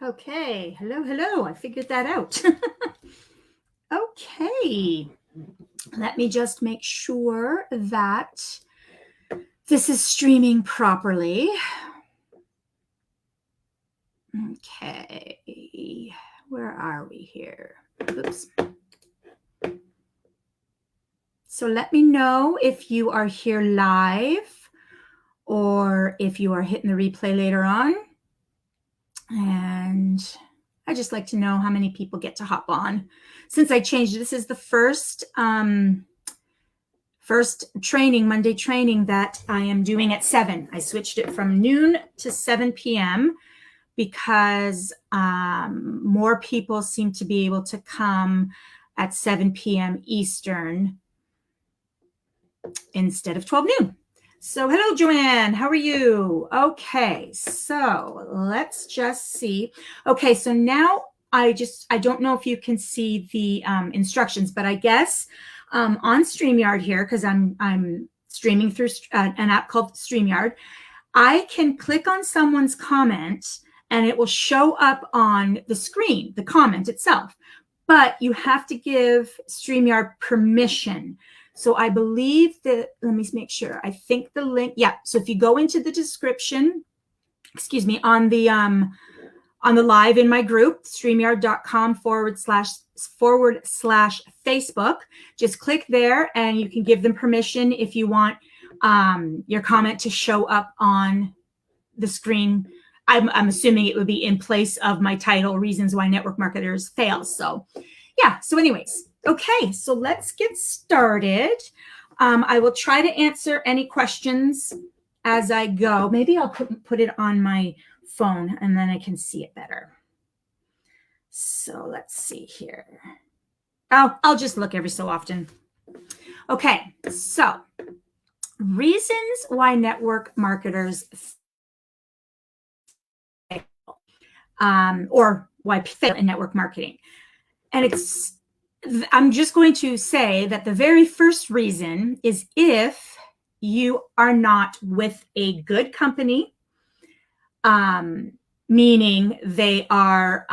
Okay, hello. I figured that out. Okay, let me just make sure that this is streaming properly. Okay, where are we here? Oops. So let me know if you are here live or if you are hitting the replay later on. And I just like to know how many people get to hop on. Since I changed, this is the first training, Monday training that I am doing at 7. I switched it from noon to 7 p.m. because more people seem to be able to come at 7 p.m. Eastern instead of 12 noon. So hello, Joanne. How are you? Okay, so let's just see. Okay, so now I don't know if you can see the instructions, but I guess on StreamYard here, because I'm streaming through an app called StreamYard, I can click on someone's comment and it will show up on the screen, the comment itself. But you have to give StreamYard permission. So I believe that, let me make sure. I think the link, yeah. So if you go into the description, on the live in my group, streamyard.com/Facebook, just click there and you can give them permission if you want your comment to show up on the screen. I'm assuming it would be in place of my title, Reasons Why Network Marketers Fail. So yeah, so anyways, okay, so let's get started. I will try to answer any questions as I go. Maybe I'll put it on my phone and then I can see it better. So let's see here. I'll just look every so often. Okay, so reasons why network marketers fail, or why fail in network marketing. And I'm just going to say that the very first reason is if you are not with a good company, meaning they are,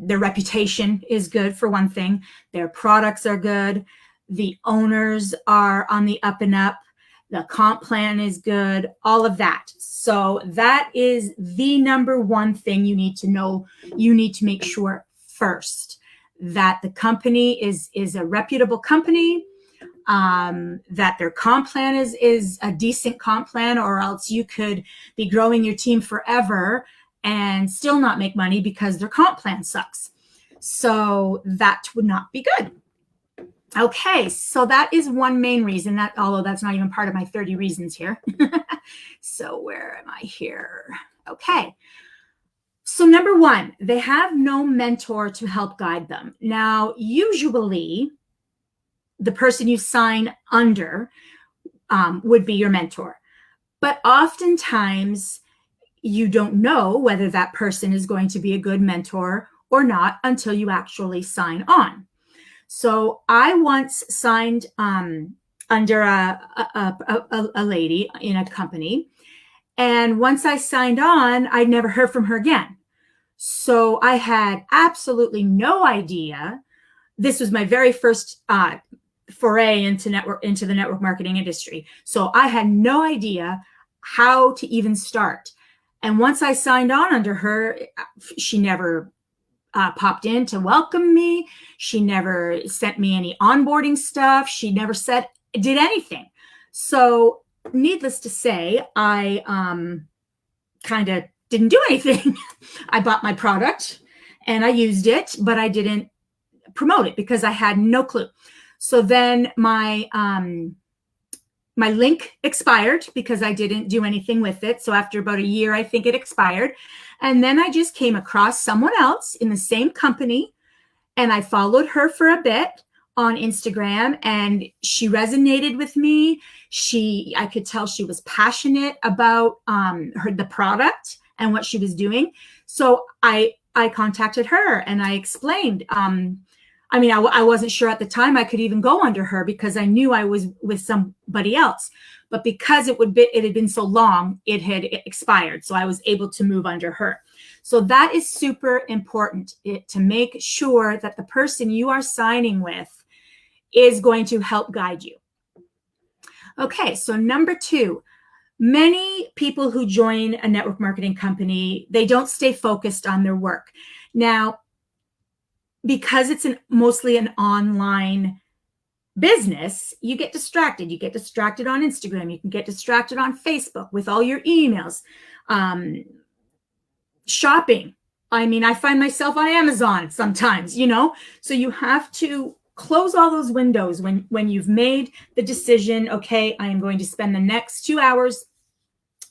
their reputation is good for one thing, their products are good, the owners are on the up and up, the comp plan is good, all of that. So that is the number one thing you need to know. You need to make sure first that the company is a reputable company, that their comp plan is a decent comp plan, or else you could be growing your team forever and still not make money because their comp plan sucks. So that would not be good. Okay, so that is one main reason, that although that's not even part of my 30 reasons here. So where am I here? Okay. So number one, they have no mentor to help guide them. Now, usually the person you sign under would be your mentor. But oftentimes you don't know whether that person is going to be a good mentor or not until you actually sign on. So I once signed under a lady in a company. And once I signed on, I never heard from her again. So I had absolutely no idea. This was my very first foray into the network marketing industry. So I had no idea how to even start. And once I signed on under her, she never popped in to welcome me. She never sent me any onboarding stuff. She never did anything. So needless to say, I kind of didn't do anything. I bought my product and I used it, but I didn't promote it because I had no clue. So then my link expired because I didn't do anything with it. So after about a year, I think it expired. And then I just came across someone else in the same company and I followed her for a bit on Instagram and she resonated with me. I could tell she was passionate about the product and what she was doing. So I contacted her and I explained, I wasn't sure at the time I could even go under her because I knew I was with somebody else. But because it had been so long, it had expired. So I was able to move under her. So that is super important to make sure that the person you are signing with is going to help guide you. Okay, so number 2, many people who join a network marketing company, they don't stay focused on their work. Now, because it's mostly an online business, you get distracted. You get distracted on Instagram. You can get distracted on Facebook with all your emails. Shopping. I mean, I find myself on Amazon sometimes, you know, so you have to close all those windows when you've made the decision, okay, I am going to spend the next 2 hours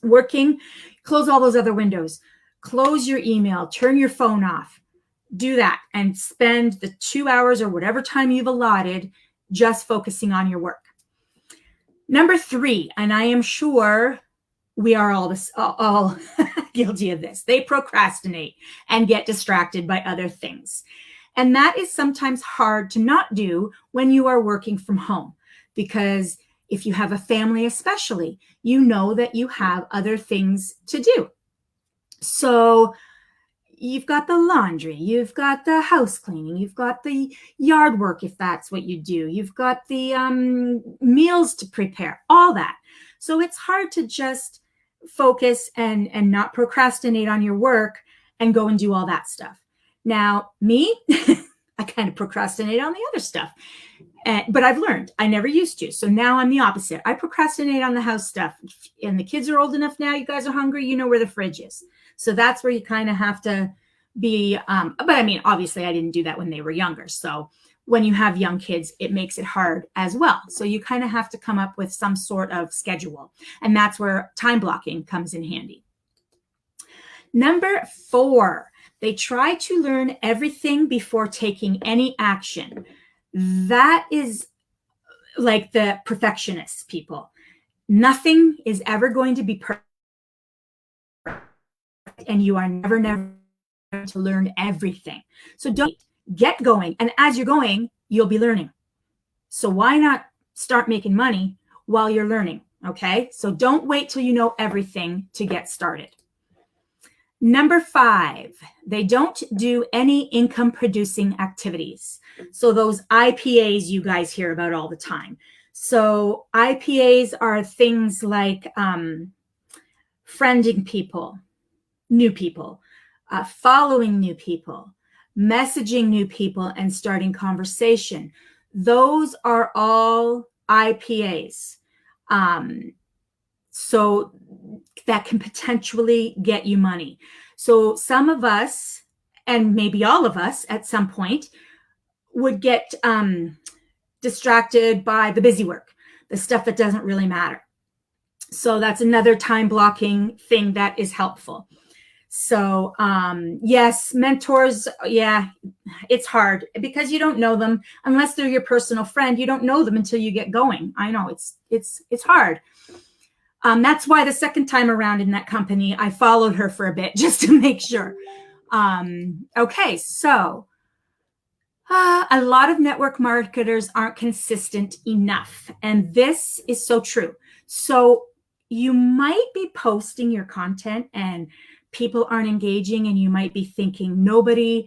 working. Close all those other windows. Close your email, turn your phone off. Do that and spend the 2 hours or whatever time you've allotted just focusing on your work. Number 3, and I am sure we are all guilty of this. They procrastinate and get distracted by other things. And that is sometimes hard to not do when you are working from home, because if you have a family especially, you know that you have other things to do. So you've got the laundry, you've got the house cleaning, you've got the yard work if that's what you do, you've got the meals to prepare, all that. So it's hard to just focus and not procrastinate on your work and go and do all that stuff. Now, me, I kind of procrastinate on the other stuff, but I've learned. I never used to. So now I'm the opposite. I procrastinate on the house stuff. And the kids are old enough now. You guys are hungry. You know where the fridge is. So that's where you kind of have to be. But I mean, obviously, I didn't do that when they were younger. So when you have young kids, it makes it hard as well. So you kind of have to come up with some sort of schedule. And that's where time blocking comes in handy. Number 4, they try to learn everything before taking any action. That is like the perfectionists, people. Nothing is ever going to be perfect, and you are never to learn everything. So don't get going. And as you're going, you'll be learning. So why not start making money while you're learning? Okay. So don't wait till you know everything to get started. Number 5, they don't do any income producing activities. So those IPAs you guys hear about all the time. So IPAs are things like friending people, new people, following new people, messaging new people, and starting conversation. Those are all IPAs. So that can potentially get you money. So some of us, and maybe all of us at some point, would get distracted by the busy work, the stuff that doesn't really matter. So that's another time blocking thing that is helpful. So yes, mentors, yeah, it's hard because you don't know them unless they're your personal friend. You don't know them until you get going. I know it's hard. That's why the second time around in that company, I followed her for a bit just to make sure. Okay, so a lot of network marketers aren't consistent enough. And this is so true. So you might be posting your content and people aren't engaging, and you might be thinking, nobody's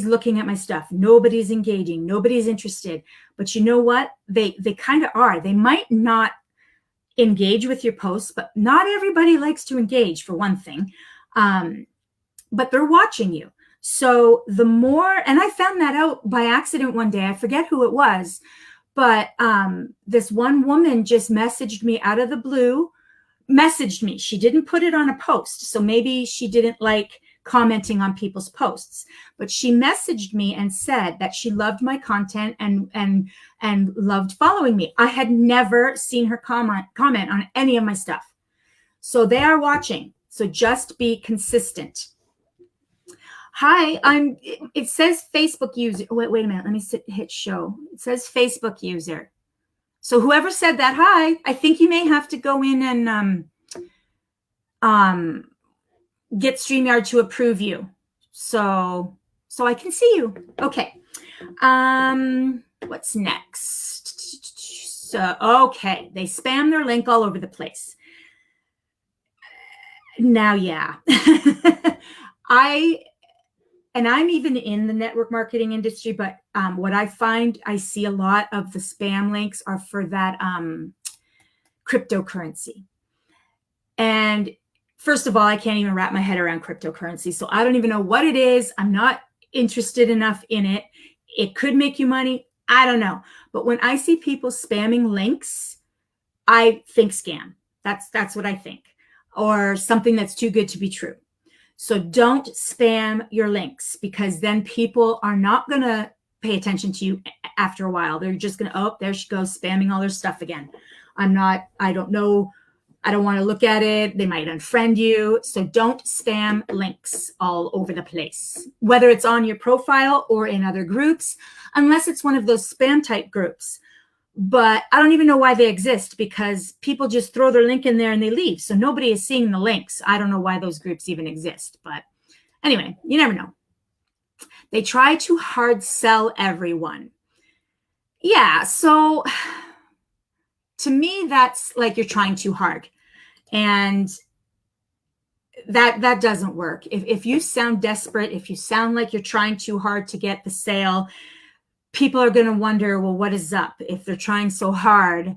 looking at my stuff. Nobody's engaging. Nobody's interested. But you know what? They kind of are. They might not engage with your posts, but not everybody likes to engage, for one thing. But they're watching you. So the more, and I found that out by accident one day, I forget who it was, but this one woman just messaged me out of the blue, messaged me. She didn't put it on a post. So maybe she didn't like commenting on people's posts, but she messaged me and said that she loved my content and loved following me. I had never seen her comment on any of my stuff. So they are watching. So just be consistent. Hi, it says Facebook user. Wait a minute. Let me hit show. It says Facebook user. So whoever said that, hi, I think you may have to go in and get StreamYard to approve you. So I can see you. Okay. What's next? So, okay. They spam their link all over the place. Now, yeah. I'm even in the network marketing industry, but what I find, I see a lot of the spam links are for that cryptocurrency. And first of all, I can't even wrap my head around cryptocurrency. So I don't even know what it is. I'm not interested enough in it. It could make you money. I don't know. But when I see people spamming links, I think scam. That's what I think. Or something that's too good to be true. So don't spam your links, because then people are not going to pay attention to you after a while. They're just going to, oh, there she goes, spamming all their stuff again. I don't know. I don't want to look at it. They might unfriend you. So don't spam links all over the place, whether it's on your profile or in other groups, unless it's one of those spam type groups. But I don't even know why they exist, because people just throw their link in there and they leave. So nobody is seeing the links. I don't know why those groups even exist. But anyway, you never know. They try to hard sell everyone. Yeah. So to me, that's like you're trying too hard. And that doesn't work. If you sound desperate, if you sound like you're trying too hard to get the sale, people are going to wonder, well, what is up? If they're trying so hard,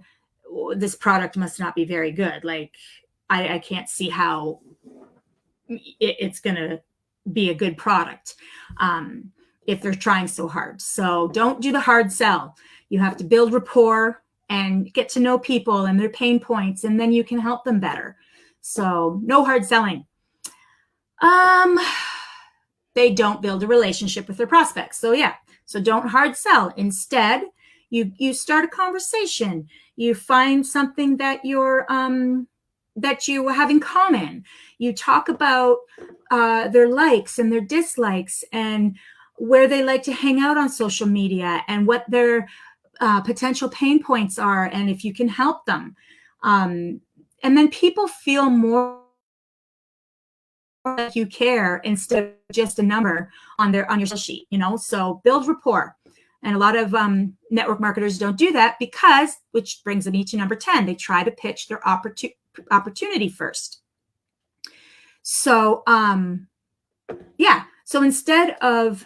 this product must not be very good. Like, I can't see how it's going to be a good product if they're trying so hard. So don't do the hard sell. You have to build rapport and get to know people and their pain points, and then you can help them better. So no hard selling. They don't build a relationship with their prospects. So yeah. So don't hard sell. Instead, you start a conversation. You find something that that you have in common. You talk about their likes and their dislikes, and where they like to hang out on social media, and what their potential pain points are, and if you can help them. And then people feel more like you care, instead of just a number on your sales sheet, so build rapport. And a lot of network marketers don't do that, because, which brings me to number 10, they try to pitch their opportunity first. So yeah, so instead of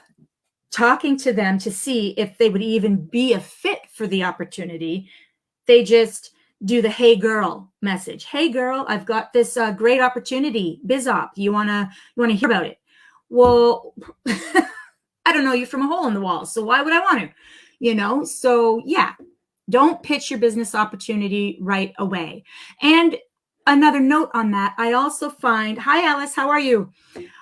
talking to them to see if they would even be a fit for the opportunity, they just do the hey girl message. Hey girl, I've got this great opportunity, biz op. You wanna hear about it? Well, I don't know you from a hole in the wall, so why would I want to? So yeah, don't pitch your business opportunity right away. And another note on that, I also find, hi Alice, how are you?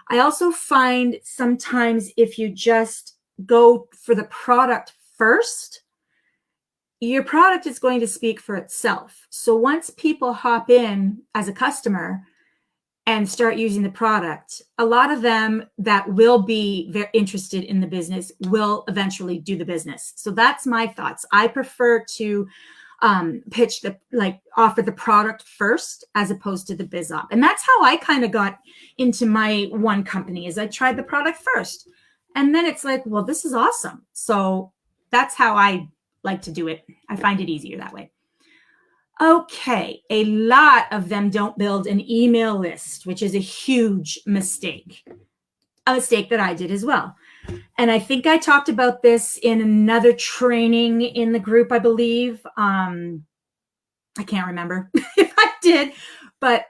I also find sometimes if you just go for the product first, your product is going to speak for itself. So once people hop in as a customer and start using the product, a lot of them that will be very interested in the business will eventually do the business. So that's my thoughts. I prefer to offer the product first as opposed to the biz op. And that's how I kind of got into my one company, is I tried the product first. And then it's like, well, this is awesome. So that's how I like to do it. I find it easier that way. Okay, a lot of them don't build an email list, which is a huge mistake. A mistake that I did as well. And I think I talked about this in another training in the group, I believe. I can't remember if I did, but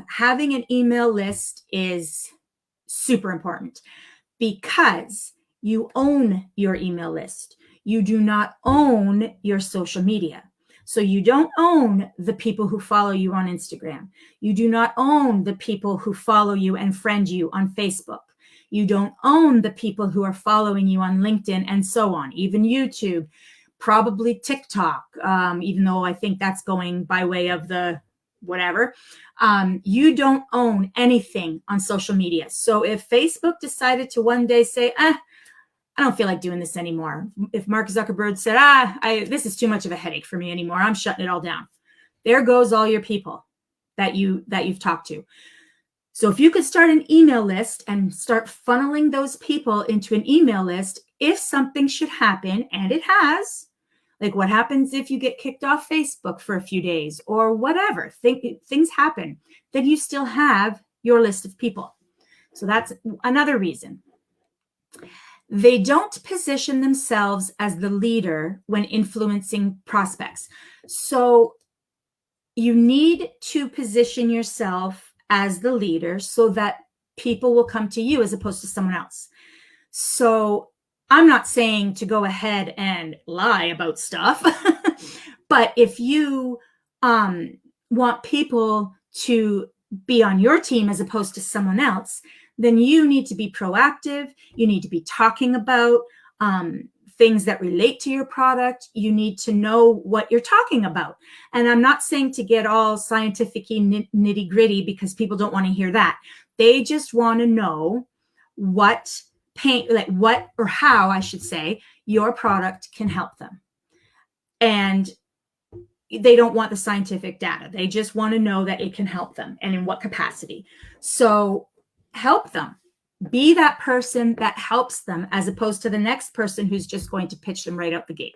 having an email list is super important, because you own your email list. You do not own your social media. So you don't own the people who follow you on Instagram. You do not own the people who follow you and friend you on Facebook. You don't own the people who are following you on LinkedIn and so on, even YouTube, probably TikTok, even though I think that's going by way of the whatever. You don't own anything on social media. So if Facebook decided to one day say, I don't feel like doing this anymore. If Mark Zuckerberg said, this is too much of a headache for me anymore, I'm shutting it all down. There goes all your people that you've talked to. So if you could start an email list and start funneling those people into an email list, if something should happen, and it has, like what happens if you get kicked off Facebook for a few days or whatever, things happen, then you still have your list of people. So that's another reason. They don't position themselves as the leader when influencing prospects. So you need to position yourself as the leader so that people will come to you as opposed to someone else. So I'm not saying to go ahead and lie about stuff, but if you want people to be on your team as opposed to someone else, then you need to be proactive. You need to be talking about things that relate to your product. You need to know what you're talking about. And I'm not saying to get all scientific nitty gritty because people don't want to hear that. They just want to know what or how I should say your product can help them. And they don't want the scientific data. They just want to know that it can help them and in what capacity. So help them. Be that person that helps them as opposed to the next person who's just going to pitch them right out the gate.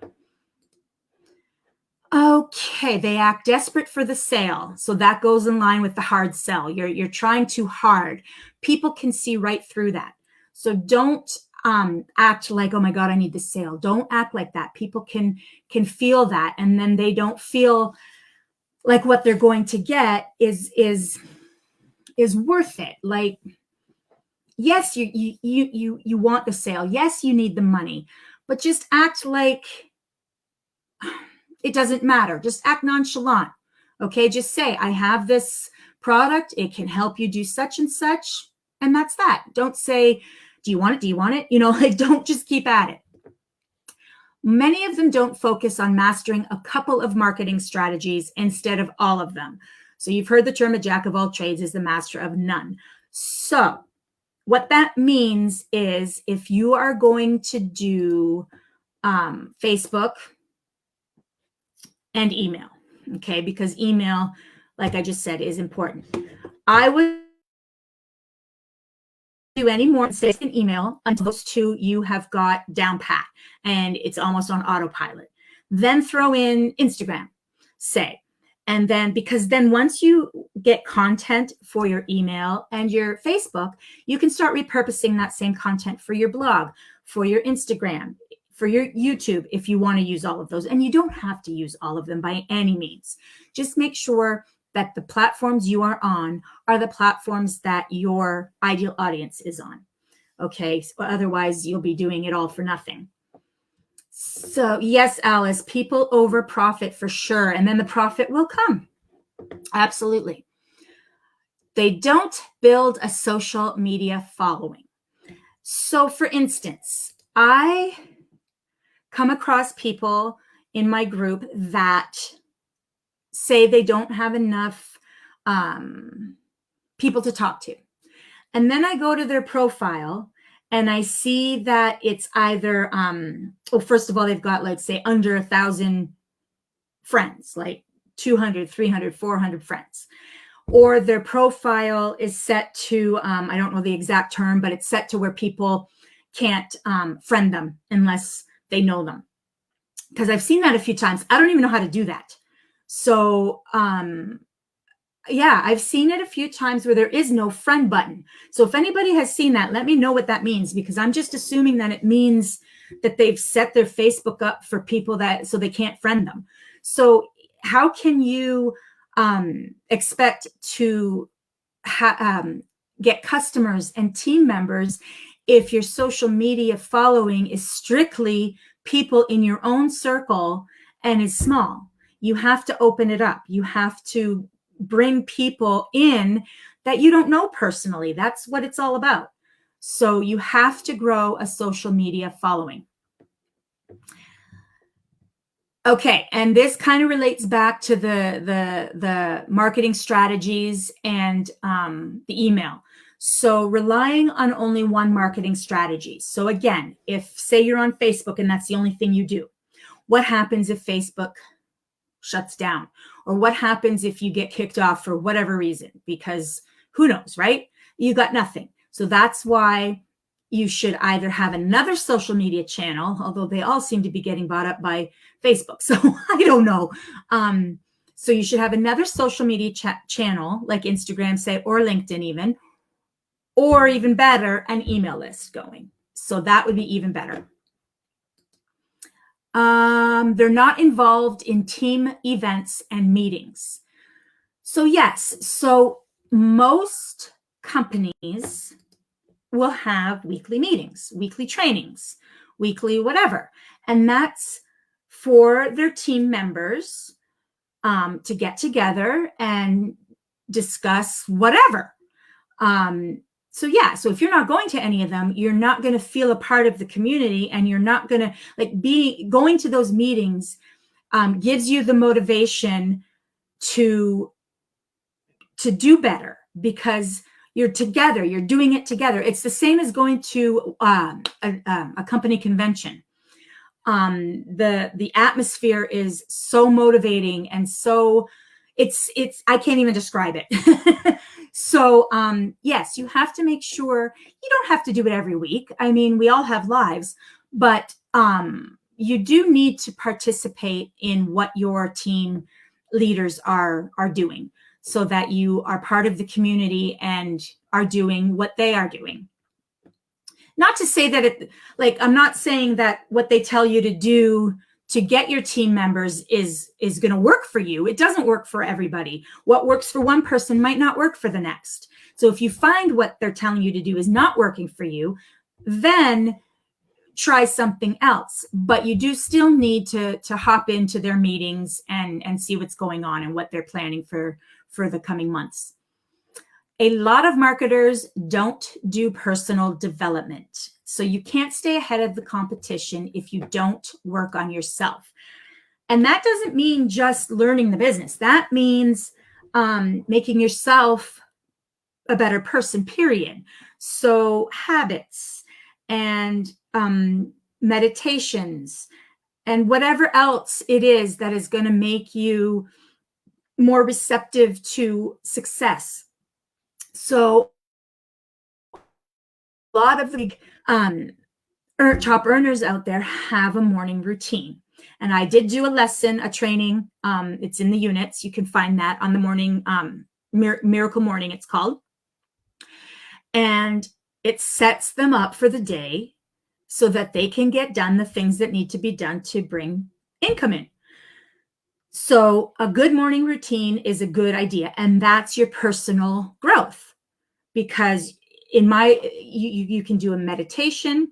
Okay, they act desperate for the sale. So that goes in line with the hard sell. You're trying too hard. People can see right through that. So don't act like, oh my God, I need the sale. Don't act like that. People can feel that, and then they don't feel like what they're going to get is worth it. Like, yes, you want the sale. Yes, you need the money, but just act like it doesn't matter. Just act nonchalant. Okay, just say, I have this product. It can help you do such and such, and that's that. Don't say, do you want it? Do you want it? You know, like, don't just keep at it. Many of them don't focus on mastering a couple of marketing strategies instead of all of them. So you've heard the term a jack of all trades is the master of none. So what that means is if you are going to do Facebook and email, okay, because email, like I just said, is important. I would do any more text and email until those two you have got down pat and it's almost on autopilot. Then throw in Instagram, say. And then, because then once you get content for your email and your Facebook, you can start repurposing that same content for your blog, for your Instagram, for your YouTube, if you want to use all of those. And you don't have to use all of them by any means. Just make sure that the platforms you are on are the platforms that your ideal audience is on. Okay, so otherwise you'll be doing it all for nothing. So yes, Alice, people over profit for sure. And then the profit will come. Absolutely. They don't build a social media following. So for instance, I come across people in my group that say they don't have enough people to talk to. And then I go to their profile and I see that it's either, well, first of all, they've got, let's say, under 1,000 friends, like 200, 300, 400 friends. Or their profile is set to, I don't know the exact term, but it's set to where people can't friend them unless they know them. Because I've seen that a few times. I don't even know how to do that. So, yeah, I've seen it a few times where there is no friend button. So if anybody has seen that, let me know what that means, because I'm just assuming that it means that they've set their Facebook up for people so they can't friend them. So how can you expect to get customers and team members if your social media following is strictly people in your own circle and is small? You have to open it up. You have to bring people in that you don't know personally. That's what it's all about. So you have to grow a social media following. Okay, and this kind of relates back to the marketing strategies and the email. So relying on only one marketing strategy. So again, if say you're on Facebook and that's the only thing you do, what happens if Facebook shuts down? Or what happens if you get kicked off for whatever reason? Because who knows, right? You got nothing. So that's why you should either have another social media channel, although they all seem to be getting bought up by Facebook. So I don't know. So you should have another social media channel like Instagram, say, or LinkedIn even, or even better, an email list going. So that would be even better. They're not involved in team events and meetings. So yes, so most companies will have weekly meetings, weekly trainings, weekly whatever. And that's for their team members to get together and discuss whatever. So yeah, so if you're not going to any of them, you're not going to feel a part of the community, and you're not going to going to those meetings gives you the motivation to do better, because you're together, you're doing it together. It's the same as going to a company convention. The atmosphere is so motivating, and so it's I can't even describe it. So yes, you have to make sure you don't have to do it every week. I mean, we all have lives, but you do need to participate in what your team leaders are doing, so that you are part of the community and are doing what they are doing. Not to say that I'm not saying that what they tell you to do to get your team members is going to work for you. It doesn't work for everybody. What works for one person might not work for the next. So if you find what they're telling you to do is not working for you, then try something else. But you do still need to hop into their meetings and see what's going on and what they're planning for the coming months. A lot of marketers don't do personal development. So you can't stay ahead of the competition if you don't work on yourself. And that doesn't mean just learning the business. That means making yourself a better person, period. So habits and meditations and whatever else it is that is going to make you more receptive to success. So a lot of the top earners out there have a morning routine. And I did do a training. It's in the units. You can find that on the morning, Miracle Morning, it's called. And it sets them up for the day so that they can get done the things that need to be done to bring income in. So a good morning routine is a good idea. And that's your personal growth, because you can do a meditation,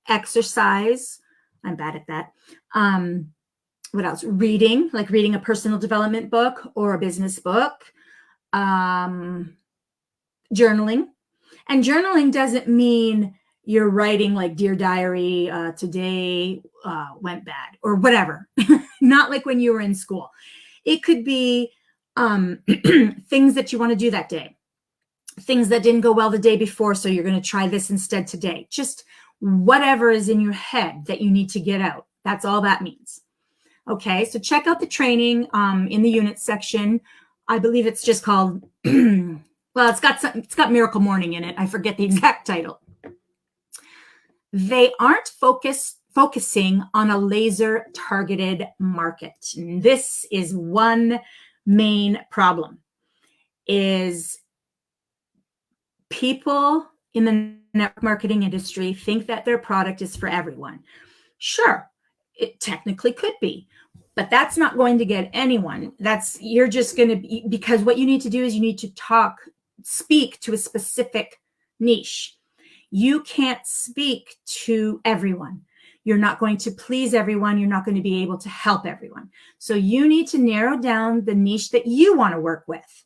exercise. I'm bad at that. What else? Reading, like reading a personal development book or a business book. Journaling. And journaling doesn't mean you're writing like Dear Diary, today went bad or whatever. Not like when you were in school. It could be things that you want to do that day, things that didn't go well the day before, so you're going to try this instead today. Just whatever is in your head that you need to get out. That's all that means. Okay, so check out the training in the unit section. I believe it's just called, well, it's got Miracle Morning in it. I forget the exact title. They aren't focusing on a laser targeted market. And this is one main problem, is people in the network marketing industry think that their product is for everyone. Sure, it technically could be, but that's not going to get anyone. You're just going to be, because what you need to do is you need to speak to a specific niche. You can't speak to everyone. You're not going to please everyone. You're not going to be able to help everyone. So you need to narrow down the niche that you want to work with.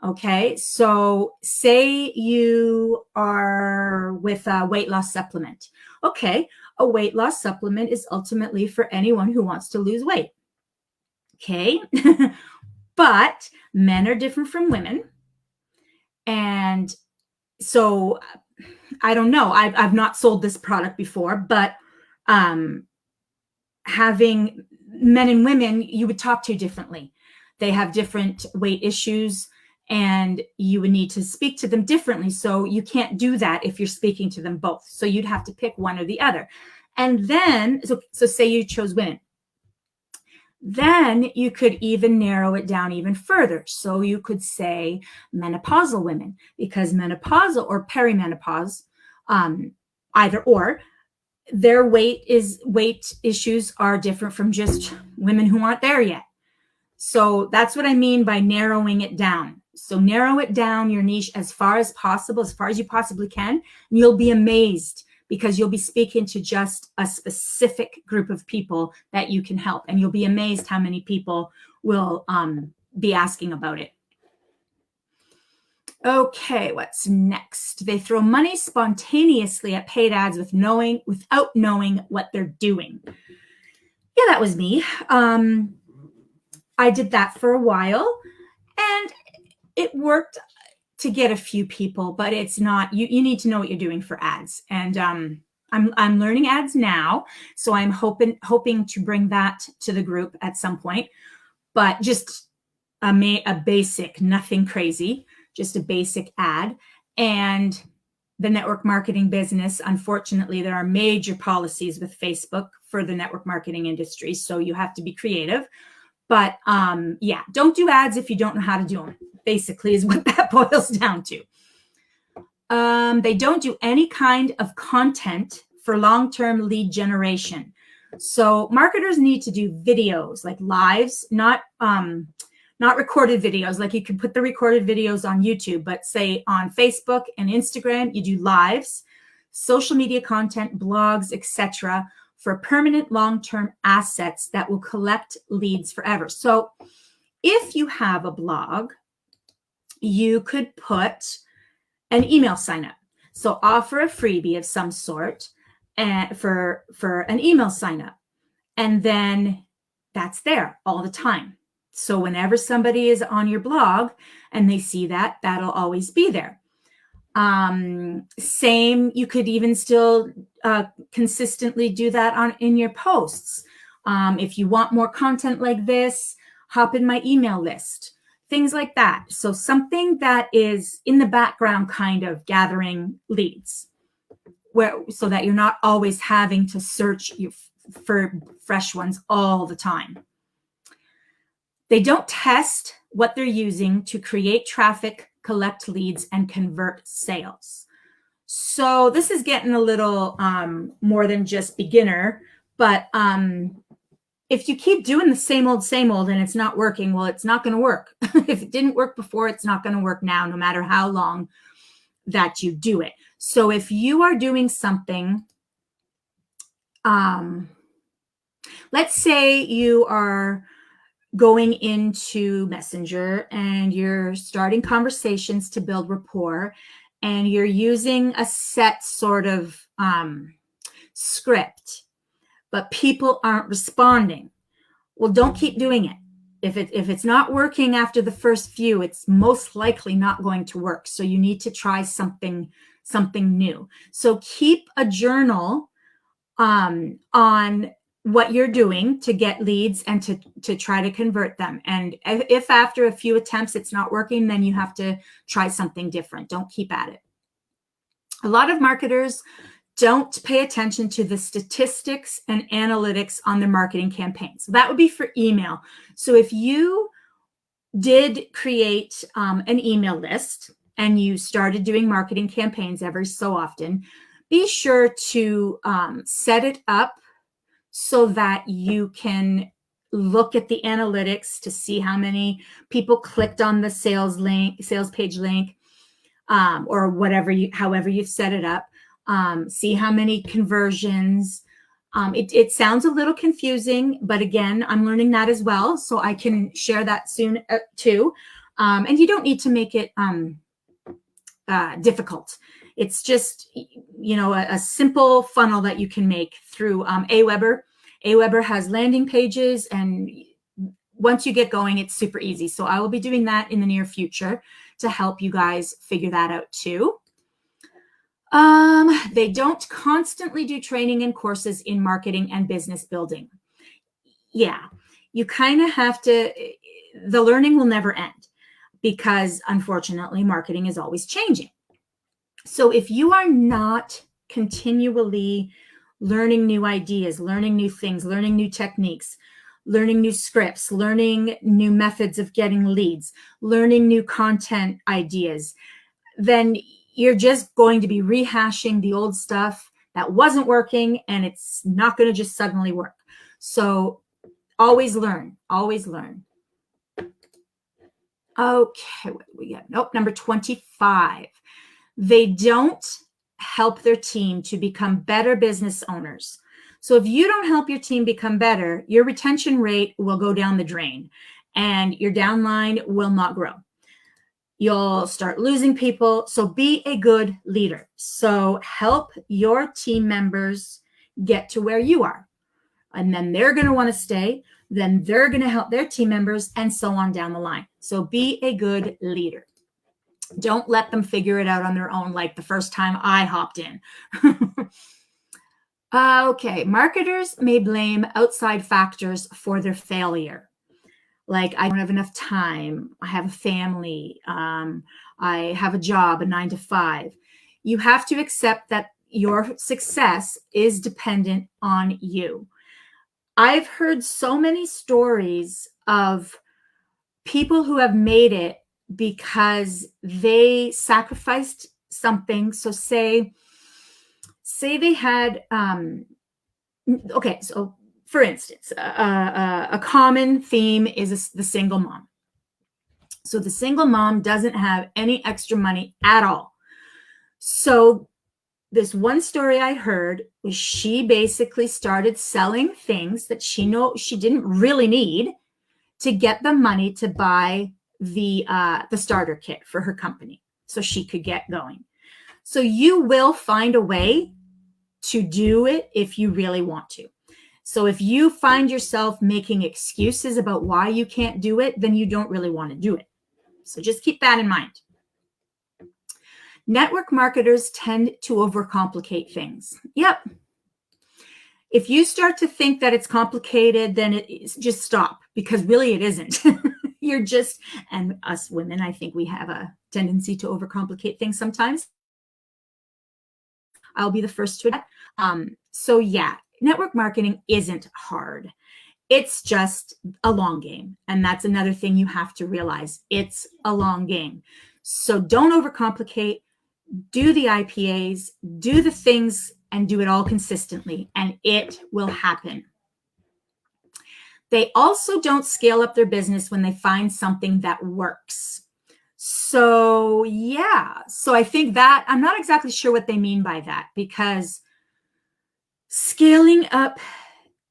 Okay, so say you are with a weight loss supplement. Okay, a weight loss supplement is ultimately for anyone who wants to lose weight. Okay, but men are different from women. And so I don't know. I've not sold this product before, but having men and women, you would talk to differently. They have different weight issues, and you would need to speak to them differently. So you can't do that if you're speaking to them both. So you'd have to pick one or the other. And then, so say you chose women. Then you could even narrow it down even further. So you could say menopausal women, because menopausal or perimenopause, either or, their weight issues are different from just women who aren't there yet. So that's what I mean by narrowing it down. So narrow it down, your niche, as far as possible, as far as you possibly can, and you'll be amazed, because you'll be speaking to just a specific group of people that you can help. And you'll be amazed how many people will be asking about it. Okay, what's next? They throw money spontaneously at paid ads without knowing what they're doing. Yeah, that was me. I did that for a while, and it worked to get a few people, but it's not, you need to know what you're doing for ads. And I'm learning ads now, so I'm hoping to bring that to the group at some point, but just a basic, nothing crazy, just a basic ad. And the network marketing business, unfortunately, there are major policies with Facebook for the network marketing industry, so you have to be creative. But yeah, don't do ads if you don't know how to do them, basically, is what that boils down to. They don't do any kind of content for long-term lead generation. So marketers need to do videos, like lives, not recorded videos. Like you can put the recorded videos on YouTube, but say on Facebook and Instagram, you do lives, social media content, blogs, etc., for permanent long-term assets that will collect leads forever. So if you have a blog, you could put an email sign up. So offer a freebie of some sort for an email sign up. And then that's there all the time. So whenever somebody is on your blog and they see that, that'll always be there. Same, you could even still consistently do that in your posts. If you want more content like this, hop in my email list, things like that. So something that is in the background, kind of gathering leads, so that you're not always having to search for fresh ones all the time. They don't test what they're using to create traffic, collect leads, and convert sales. So this is getting a little more than just beginner, but if you keep doing the same old and it's not working, well, it's not going to work. If it didn't work before, it's not going to work now, no matter how long that you do it. So if you are doing something, let's say you are going into Messenger and you're starting conversations to build rapport, and you're using a set sort of script, but people aren't responding. Well, don't keep doing it. If it's not working after the first few, it's most likely not going to work. So you need to try something new. So keep a journal on what you're doing to get leads and to try to convert them. And if after a few attempts it's not working, then you have to try something different. Don't keep at it. A lot of marketers don't pay attention to the statistics and analytics on their marketing campaigns. So that would be for email. So if you did create an email list and you started doing marketing campaigns every so often, be sure to set it up so that you can look at the analytics to see how many people clicked on the sales page link, or however you've set it up. See how many conversions. It sounds a little confusing, but again, I'm learning that as well, so I can share that soon too. And you don't need to make it difficult. It's just, a simple funnel that you can make through Aweber. Aweber has landing pages, and once you get going, it's super easy. So I will be doing that in the near future to help you guys figure that out too. They don't constantly do training and courses in marketing and business building. Yeah, you kind of have to, the learning will never end, because unfortunately, marketing is always changing. So if you are not continually learning new ideas, learning new things, learning new techniques, learning new scripts, learning new methods of getting leads, learning new content ideas, then you're just going to be rehashing the old stuff that wasn't working, and it's not going to just suddenly work. So always learn, always learn. Okay, what do we got? Nope, number 25. They don't help their team to become better business owners. So if you don't help your team become better, your retention rate will go down the drain and your downline will not grow. You'll start losing people. So be a good leader. So help your team members get to where you are. And then they're going to want to stay. Then they're going to help their team members and so on down the line. So be a good leader. Don't let them figure it out on their own like the first time I hopped in. Okay, marketers may blame outside factors for their failure. Like, I don't have enough time, I have a family, I have a job, a 9-to-5. You have to accept that your success is dependent on you. I've heard so many stories of people who have made it because they sacrificed something. So say they had, okay, so for instance, a common theme is the single mom. So the single mom doesn't have any extra money at all. So this one story I heard was she basically started selling things that she didn't really need to get the money to buy the starter kit for her company so she could get going. So you will find a way to do it if you really want to. So if you find yourself making excuses about why you can't do it, then you don't really want to do it. So just keep that in mind. Network marketers tend to overcomplicate things. Yep. If you start to think that it's complicated, then just stop, because really it isn't. You're just, and us women, I think we have a tendency to overcomplicate things sometimes. I'll be the first to admit. So yeah, network marketing isn't hard. It's just a long game. And that's another thing you have to realize. It's a long game. So don't overcomplicate. Do the IPAs, do the things, and do it all consistently, and it will happen. They also don't scale up their business when they find something that works. So yeah, so I think that I'm not exactly sure what they mean by that, because scaling up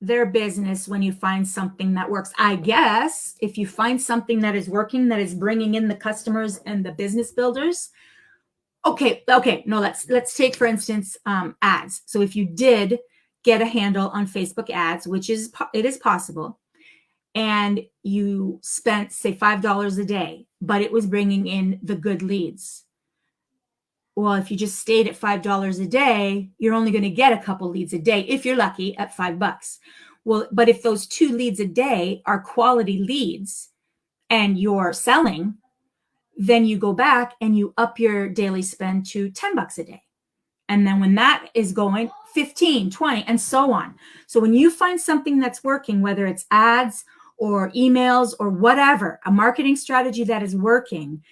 their business when you find something that works, I guess if you find something that is working, that is bringing in the customers and the business builders. Okay. No, let's take, for instance, ads. So if you did get a handle on Facebook ads, which it is possible, and you spent, say, $5 a day, but it was bringing in the good leads. Well, if you just stayed at $5 a day, you're only going to get a couple leads a day if you're lucky at $5. Well, but if those 2 leads a day are quality leads and you're selling, then you go back and you up your daily spend to $10 a day. And then when that is going, 15, 20, and so on. So when you find something that's working, whether it's ads or emails or whatever, a marketing strategy that is working,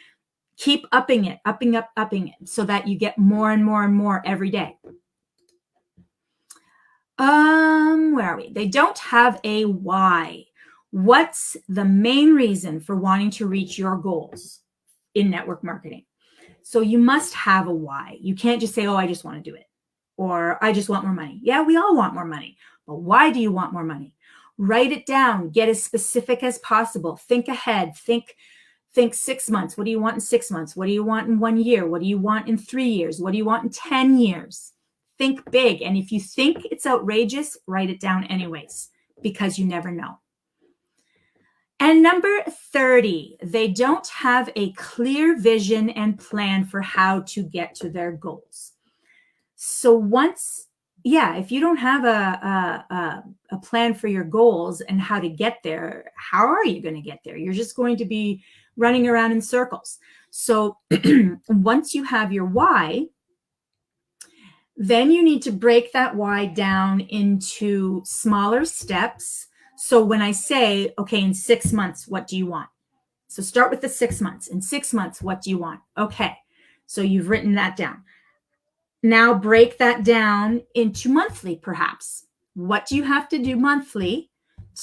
keep upping it, upping it, so that you get more and more and more every day. Where are we? They don't have a why. What's the main reason for wanting to reach your goals in network marketing? So you must have a why. You can't just say, oh, I just want to do it, or I just want more money. Yeah, we all want more money, but why do you want more money? Write it down. Get as specific as possible. Think ahead. Think 6 months. What do you want in 6 months? What do you want in 1 year? What do you want in 3 years? What do you want in 10 years? Think big. And if you think it's outrageous, write it down anyways, because you never know. And number 30, they don't have a clear vision and plan for how to get to their goals. So if you don't have a plan for your goals and how to get there, how are you going to get there? You're just going to be running around in circles. So once you have your why, then you need to break that why down into smaller steps So when I say, okay, in 6 months, what do you want? So start with the 6 months. In 6 months, what do you want? Okay. So you've written that down. Now break that down into monthly, perhaps. What do you have to do monthly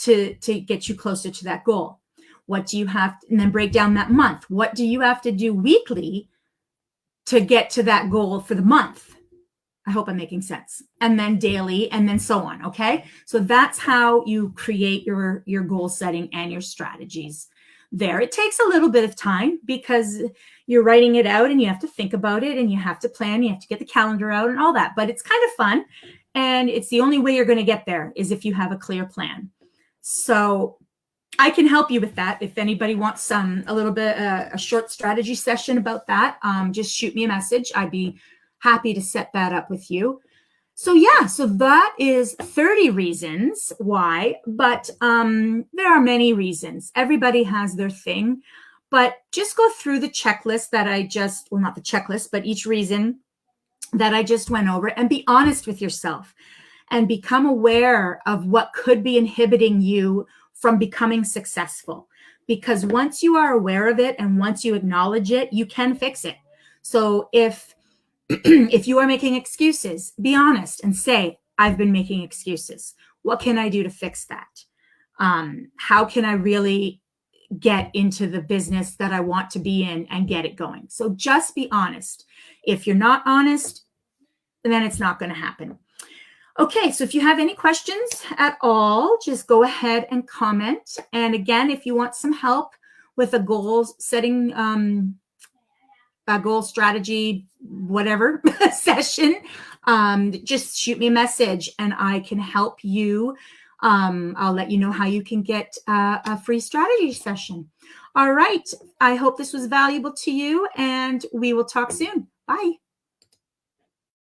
to get you closer to that goal? What do you have to, and then break down that month. What do you have to do weekly to get to that goal for the month? I hope I'm making sense. And then daily, and then so on. Okay. So that's how you create your goal setting and your strategies there. It takes a little bit of time because you're writing it out and you have to think about it and you have to plan, you have to get the calendar out and all that, but it's kind of fun. And it's the only way you're going to get there is if you have a clear plan. So I can help you with that. If anybody wants a little bit, a short strategy session about that, just shoot me a message. I'd be happy to set that up with you. So yeah, so that is 30 reasons why, but there are many reasons. Everybody has their thing, but just go through the checklist that I just, well, not the checklist, but each reason that I just went over, and be honest with yourself and become aware of what could be inhibiting you from becoming successful. Because once you are aware of it and once you acknowledge it, you can fix it. So if you are making excuses, be honest and say, I've been making excuses. What can I do to fix that? How can I really get into the business that I want to be in and get it going? So just be honest. If you're not honest, then it's not going to happen. Okay, so if you have any questions at all, just go ahead and comment. And again, if you want some help with a goal setting, a goal strategy, whatever session, just shoot me a message and I can help you. I'll let you know how you can get a free strategy session. All right. I hope this was valuable to you and we will talk soon. Bye.